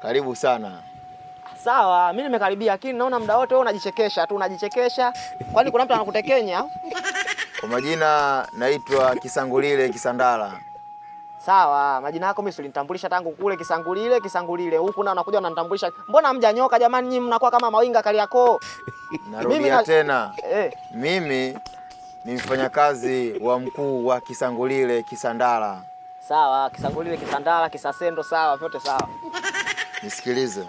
Karibu sana. Sawa, mimi nimekaribia lakini naona muda wote wewe unajichekesha tu, unajichekesha. Kwani kuna mtu anakutekenya? Kwa majina naitwa Kisangulile Kisandala. Sawa, majina yako mimi ulinitambulisha tangu kule Kisangulile. Huku na unakuja unanitambulisha. Mbona hamjanyoka jamani, nyinyi mnakuwa kama mawinga Kariakoo? Narudia tena. Mimi ni mfanyakazi wa mkuu wa Kisangulile Kisandala. Sawa, Kisangulile Kisandala, Kisasendo sawa, vyote sawa. Nisikilize.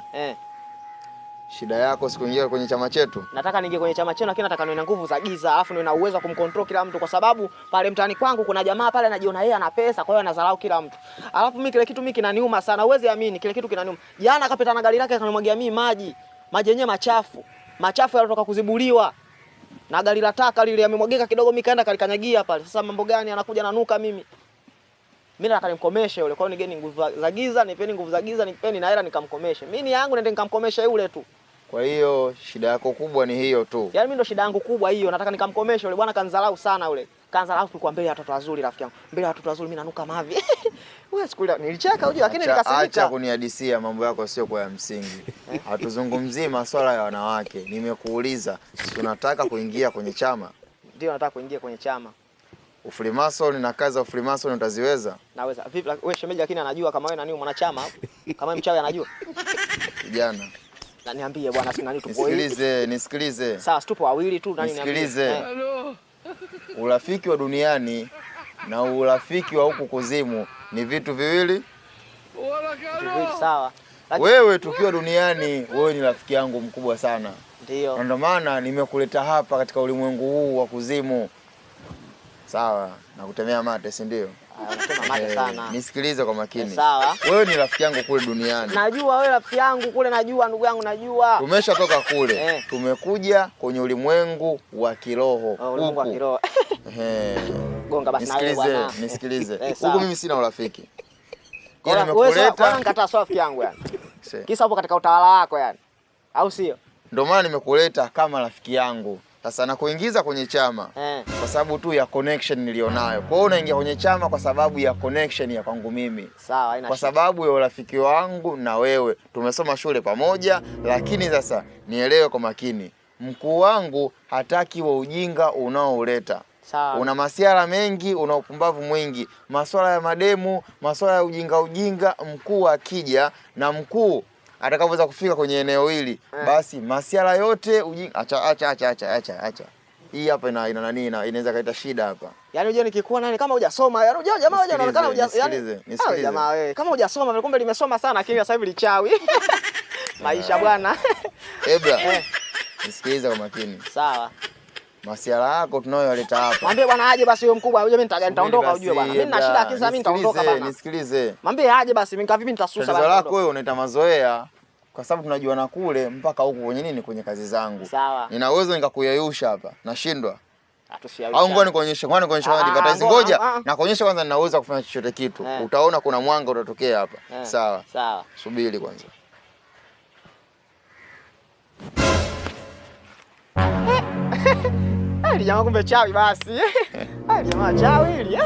Shida yako sikuingia kwenye chama chetu? Nataka niingie kwenye chama chenu lakini nataka niwe na nguvu za giza, alafu niwe na uwezo wa kumcontrol kila mtu kwa sababu pale mtaani kwangu kuna jamaa pale anajiona yeye ana pesa, kwa hiyo anadharau kila mtu. Alafu mimi kile kitu mimi kinaniuma sana. Uwezi amini, kile kitu kinaniuma. Jana akapita na gari lake akanimwagia mimi maji. Maji yenyewe machafu. Machafu yalitoka kuzibuliwa. Na gari la taka lile yamemwagika kidogo, mimi kaenda kalikanyagia pale. Sasa mambo gani anakuja nanuka mimi? Mimi nataka nimkomeshe yule. Kwa hiyo nigeni nguvu za giza, nipeni nguvu za giza, nipeni na hela nikamkomeshe. Mimi ni yangu nende nikamkomeshe yule tu. Kwa hiyo shida yako kubwa ni hiyo tu? Yaani mimi ndo shida yangu kubwa hiyo, nataka nikamkomeshe yule bwana kanzalau sana yule. Kanzalau kwa mbele ya watoto wazuri rafiki yangu. Mbele ya watoto wazuri mimi nanuka mavi. Wewe siku ile nilicheka unajua lakini nikasirika. Acha kunihadisia mambo yako sio kwa ya msingi. Hatuzungumzii masuala ya wanawake. Nimekuuliza, si unataka kuingia kwenye chama? Ndio nataka kuingia kwenye chama. Ufrimason na kazi za ufrimason utaziweza? Naweza. Vipi wewe shemeji lakini anajua kama wewe nani mwanachama hapo? Kama wewe mchawi anajua? Kijana. Na niambie bwana sina nini tupo hivi. Nisikilize. Sawa, tupo wawili tu nani niambie. Nisikilize. Urafiki wa duniani na urafiki wa huku kuzimu ni vitu viwili? Viwili sawa. Wewe tukiwa duniani, wewe ni rafiki yangu mkubwa sana. Ndio. Ndio maana nimekuleta hapa katika ulimwengu huu wa kuzimu. Sawa, nakutemea mate, si ndio? Unasema mate sana. Nisikilize kwa makini. Sawa. Wewe ni rafiki yangu kule duniani. Najua wewe rafiki yangu kule, najua ndugu yangu najua. Tumeshatoka kule. Tumekuja kwenye ulimwengu wa kiroho. Ulimwengu wa kiroho. Gonga basi na wewe bwana. Nisikilize. Huko mimi sina urafiki. Kwa nimekuleta nikataa rafiki yangu yani. Kisa hapo katika utawala wako yani. Au sio? Ndio maana nimekuletea kama rafiki yangu. Sasa nakuingiza kwenye chama kwa sababu tu ya connection nilionayo. Kwa hiyo unaingia kwenye chama kwa sababu ya connection ya kwangu mimi. Sawa, haina shida. Kwa sababu ya urafiki wangu na wewe. Tumesoma shule pamoja, lakini sasa nielewe kwa makini. Mkuu wangu hataki wa ujinga unaouleta. Sawa. Una masiara mengi, una upumbavu mwingi. Masuala ya mademu, masuala ya ujinga, mkuu akija na mkuu atakapoweza kufika kwenye eneo hili, basi masiara yote ujinga acha. Hii hapa ina nani inaweza kaita shida hapa. Yaani unajua nikikuwa nani kama hujasoma, yaani unajua jamaa wewe unaonekana nisikilize. Jamaa wewe kama hujasoma kumbe limesoma sana lakini sasa hivi lichawi. Maisha bwana. Ebra. Nisikilize kwa makini. Sawa. Masiara yako tunayoyaleta hapa. Mwambie bwana aje basi huyo mkubwa, unajua mimi nitaondoka ujue bwana. Mimi nina shida kisa mimi nitaondoka bwana. Nisikilize. Mwambie aje basi mimi vipi nitasusa bwana. Tatizo lako wewe unaita mazoea kwa sababu tunajua na kule mpaka huku kwenye nini kwenye kazi zangu. Sawa. Nina uwezo nikakuyayusha hapa. Nashindwa. Atusiawisha. Au ngoja nikuonyeshe, advertise ngoja. Na kuonyesha kwanza nina uwezo kufanya chochote kitu. Utaona kuna mwanga utatokea hapa. Sawa. Sawa. Subiri kwanza. Hili jamaa kumbe chawi basi. Hili jamaa chawi hili.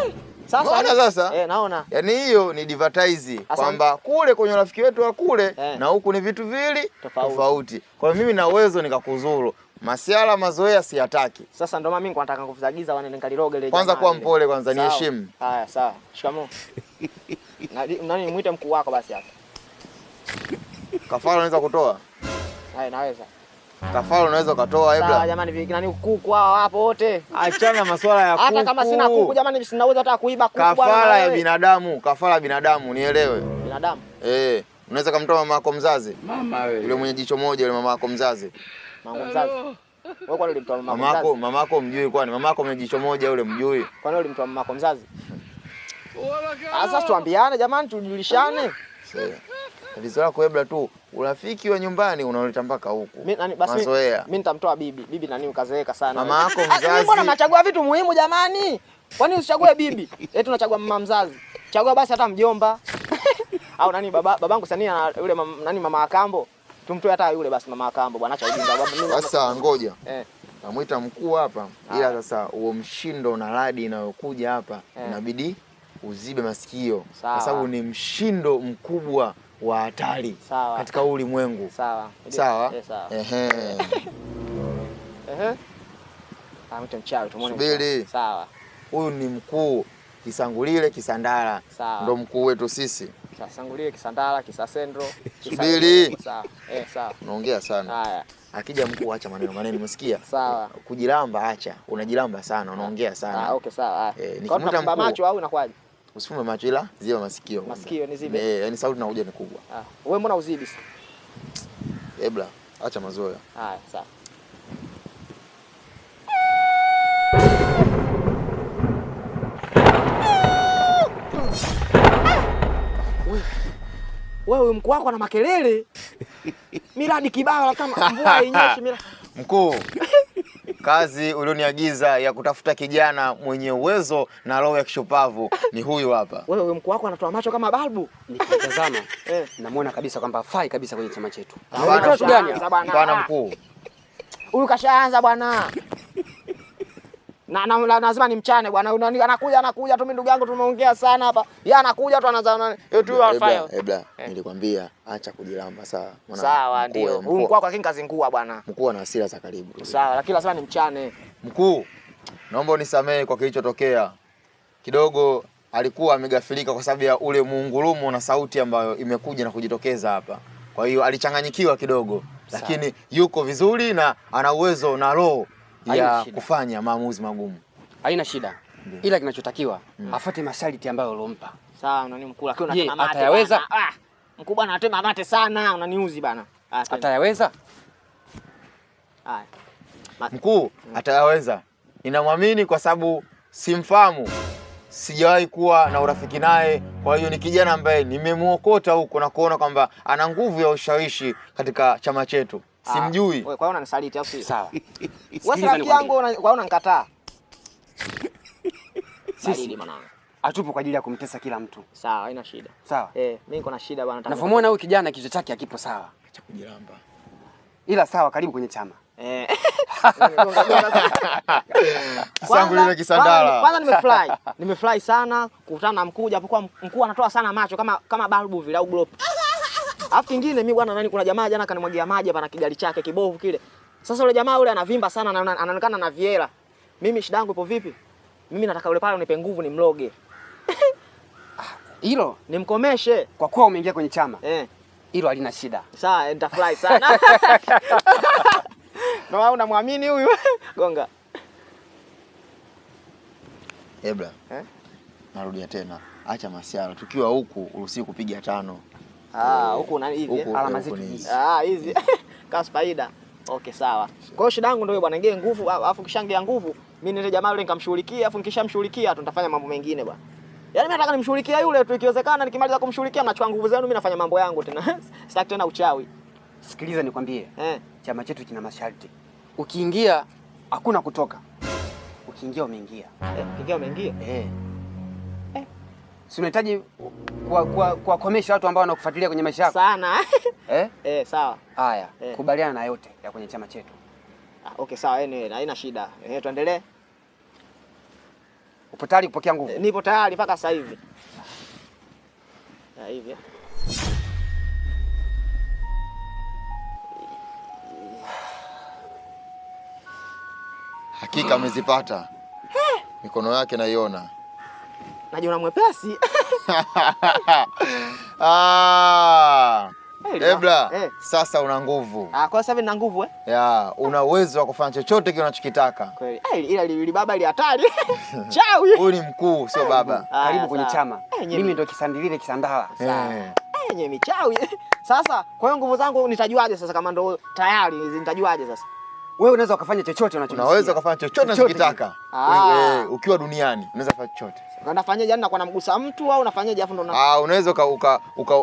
Sasa. Naona. Yaani hiyo ni advertise kwamba kule kwenye rafiki wetu wa kule na huku ni vitu viwili tofauti. Kwa hiyo mimi na uwezo nikakuzuru. Masiala mazoea siyataki. Sasa ndio mimi nataka nguvu za giza wane nikaliroge ile jamaa. Kwanza kuwa mpole kwanza niheshimu. Haya sawa. Shikamoo. Nani muite mkuu wako basi hapa. Kafara unaweza kutoa? Haya naweza. Kafara unaweza kutoa Ebra? Sawa jamani, nani kuku hao hapo wote? Achana masuala ya kuku. Hata kama sina kuku jamani sinaweza hata kuiba kuku bwana. Kafara ya binadamu, kafara binadamu nielewe. Binadamu? Unaweza kumtoa mama yako mzazi? Mama wewe. Yule mwenye jicho moja yule mama yako mzazi. Mama mzazi. Wewe kwani ulimtoa mama mzazi? Mama yako mjui kwani? Mama yako mwenye jicho moja yule mjui? Kwani ulimtoa mama yako mzazi? Sasa tuambiane jamani tujulishane. Tatizo lako Ebra tu, urafiki wa nyumbani unaoleta mpaka huku. Mazoea. Mimi nitamtoa bibi. Bibi nani ukazeeka sana. Mama yako mzazi. Mbona mnachagua vitu muhimu jamani? Kwani usichague bibi? Eti unachagua mama mzazi. Chagua basi hata mjomba. Au nani babangu sania yule nani mama Akambo. Tumtoe hata yule basi mama Akambo bwana, acha ujinga baba mimi. Sasa ngoja. Namuita mkuu hapa, ila sasa huo mshindo na radi inayokuja hapa inabidi uzibe masikio kwa sababu ni mshindo mkubwa wa hatari katika ulimwengu. Sawa. Sawa? Ehe. Mtu mchawi tumuone. Subiri. Sawa. Huyu ni mkuu Kisangulile Kisandala. Ndo mkuu wetu sisi. Kisangulile Kisandala, Kisasendro. Subiri. Sawa. Sawa. Unaongea sana. Haya. Akija mkuu acha maneno umesikia? Sawa. Kujilamba acha. Unajilamba sana, unaongea sana. Okay, sawa. Nikimuita mkuu macho au unakwaje? Usifume macho ila ziba masikio. Masikio ni zibe. Yaani sauti inakuja ni kubwa. Wewe mbona uzibi? Ebla, acha mazoea. Haya, sawa. Wewe mkuu wako ana makelele. Miradi kibao kama mvua inyeshi mira. Mkuu, kazi ulioniagiza ya kutafuta kijana mwenye uwezo na roho ya kishupavu ni huyu hapa. Wewe mkuu wako anatoa macho kama balbu. Nikitazama namuona kabisa kwamba hafai kabisa kwenye chama chetu. Bwana mkuu. Huyu kashaanza bwana. Na lazima nimchane bwana. Anakuja tu mimi ndugu yangu tumeongea sana hapa. Yeye anakuja tu anaanza tu hafai. Ebla, nilikwambia acha kujilamba sawa. Sawa ndio. Huyu mkuu wako akingazingua bwana. Mkuu ana hasira za karibu. Sawa, lakini lazima nimchane. Mkuu, naomba unisamehe kwa kilichotokea. Kidogo alikuwa amegafilika kwa sababu ya ule muungurumo na sauti ambayo imekuja na kujitokeza hapa. Kwa hiyo alichanganyikiwa kidogo. Lakini yuko vizuri na ana uwezo na roho ya kufanya maamuzi magumu. Haina shida. Ila kinachotakiwa afuate masharti ambayo ulompa. Sawa, unani mkuu lakini unatema mate. Atayaweza? Mkuu bwana anatema mate sana, unaniuzi bana. Atayaweza? Haya. Mkuu atayaweza. Ninamwamini kwa sababu simfahamu. Sijawahi kuwa na urafiki naye, kwa hiyo ni kijana ambaye nimemuokota huko na kuona kwamba ana nguvu ya ushawishi katika chama chetu. Simjui. Kwa hiyo unanisaliti au si? Sawa. Wewe rafiki yangu kwa hiyo unanikataa. Sisi hatupo kwa ajili ya kumtesa kila mtu. Sawa, haina shida. Sawa. Mimi niko na shida bwana. Nafamuona huyu kijana kichwa chake hakipo sawa. Acha kujilamba. Ila sawa, karibu kwenye chama. Kisangulile Kisandala. Kwanza nimefurahi sana kukutana na mkuu, japokuwa mkuu anatoa sana macho kama balbu vile au globe. Alafu kingine mimi bwana kuna jamaa jana kanimwagia maji hapa na kigali chake kibovu kile. Sasa yule jamaa yule anavimba sana na anaonekana na viela. Mimi shida yangu ipo vipi? Mimi nataka yule pale unipe nguvu nimloge. Hilo nimkomeshe kwa kuwa umeingia kwenye chama. Hilo halina shida. Sawa, nitafurahi sana. Na wewe unamwamini huyu? Gonga. Ebla. Narudia tena. Acha masiara. Tukiwa huku uruhusi kupiga 5. Huku na hivi. Alama zetu hizi. Hizi. Kaspaida. Okay, sawa. Kwa hiyo shida yangu ndio bwana, ngee nguvu, alafu kishangia nguvu, mimi nile jamaa yule nikamshughulikia, alafu nikishamshughulikia tutafanya mambo mengine bwana. Yaani mimi nataka nimshughulikia yule tu, ikiwezekana nikimaliza kumshughulikia mnachukua nguvu zenu, mimi nafanya mambo yangu tena. Sitaki tena uchawi. Sikiliza nikwambie. Chama chetu kina masharti. Ukiingia hakuna kutoka. Ukiingia umeingia. Ukiingia umeingia? Si unahitaji kuwakomesha watu ambao wanakufuatilia kwenye maisha yako sana. Sawa. Haya, kubaliana na yote ya kwenye chama chetu. Okay, sawa, haina shida. Tuendelee. Upo tayari kupokea nguvu? Nipo tayari mpaka sasa hivi. Hivi. Hakika amezipata. Mikono yake naiona. Najiona mwepesi. Ebla, sasa una nguvu. Kwa sasa nina nguvu una uwezo wa kufanya chochote kile unachokitaka. Kweli. Ila baba ile hatari. Chawi. Huyu ni mkuu, sio baba. Karibu kwenye chama. Mimi ndo Kisandilile Kisandala. Yenye michawi. Sasa, kwa hiyo nguvu zangu nitajuaje sasa kama ndo tayari nitajuaje sasa? Wewe unaweza ukafanya chochote unachotaka. Unaweza kufanya chochote unachotaka. Ukiwa duniani, unaweza kufanya chochote. Unafanyaje yani nakuwa namgusa mtu au unafanyaje afu ndo unaweza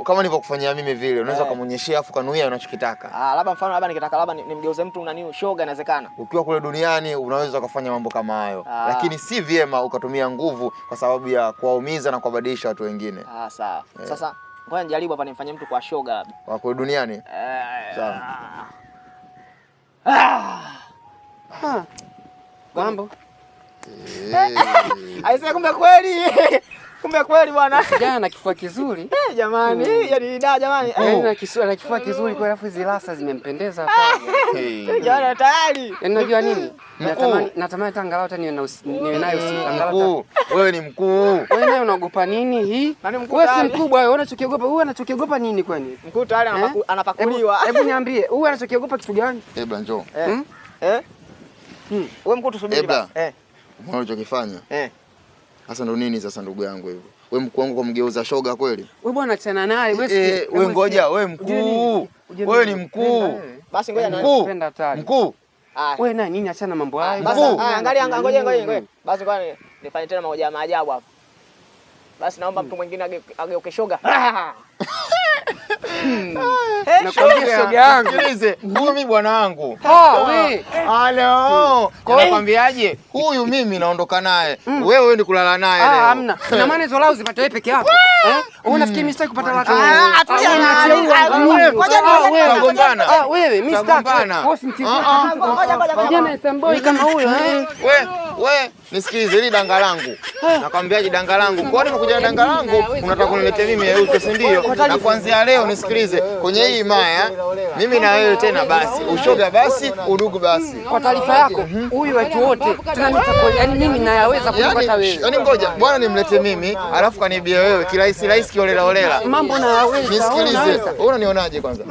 kama nilivyokufanyia mimi vile, unaweza kumuonyeshia afu kanuia unachokitaka. Labda mfano nikitaka labda nimgeuze mtu nani shoga inawezekana. Ukiwa kule duniani unaweza kufanya mambo kama hayo. Lakini si vyema ukatumia nguvu kwa sababu ya kuwaumiza na kuwabadilisha watu wengine. Sawa. Sasa ngoja nijaribu hapa nimfanye mtu kwa shoga labda. Wa kule duniani? Sawa. Mambo. Aisee, kumbe kweli. Kumbe kweli bwana. Kijana na kifua kizuri. Jamani, yaani jamani. Na kifua kizuri kwa alafu hizo rasa zimempendeza hapa. Jana tayari. Yaani unajua nini? Natamani tangalau hata niwe nayo angalau. Wewe ni mkuu. Wewe naye unaogopa nini hii? Wewe si mkubwa wewe, unachokiogopa wewe, unachokiogopa nini kwani? Mkuu tayari anapakuliwa. Hebu niambie, wewe unachokiogopa kitu gani? Ebla njoo. Wewe mkuu tusubiri basi. Umeona unachokifanya? Sasa ndo nini sasa ndugu yangu hivyo? Wewe mkuu wangu kumgeuza shoga kweli? Wewe bwana achana naye. Wewe ngoja, wewe mkuu. Wewe ni mkuu. Basi ngoja napenda hatari. Mkuu. Wewe na nini achana mambo hayo? Basi angalia ngoja. Basi kwani nifanye tena mahoja ya maajabu hapa. Basi naomba mtu mwingine ageuke shoga. Nakwambia shoga yangu. Sikilize, huyu mimi bwana wangu. Wewe. Halo. Nakwambiaje? Huyu mimi naondoka naye. Wewe ni kulala naye leo. Hamna. Na maana hizo lao zipate wewe peke yako. Unafikiri mimi sitaki kupata lako? Tunagombana. Wewe mimi sitaki. Wewe simchukue. Kijana Samboi kama huyo. Wewe nisikilize hili danga langu. Nakwambiaje danga langu? Kwani umekuja na danga langu? Unataka kuniletea mimi yeupe si ndio? Na kuanzia leo nisikilize. Kwenye hii maya mimi na wewe tena basi. Ushoga basi, udugu basi. Kwa taarifa yako, huyu watu wote yaani mimi nayaweza kupata wewe. Yaani ngoja, bwana nimlete mimi, alafu kanibia wewe kirahisi rahisi kiolela olela. Mambo nayaweza. Nisikilize. Wewe unanionaje kwanza?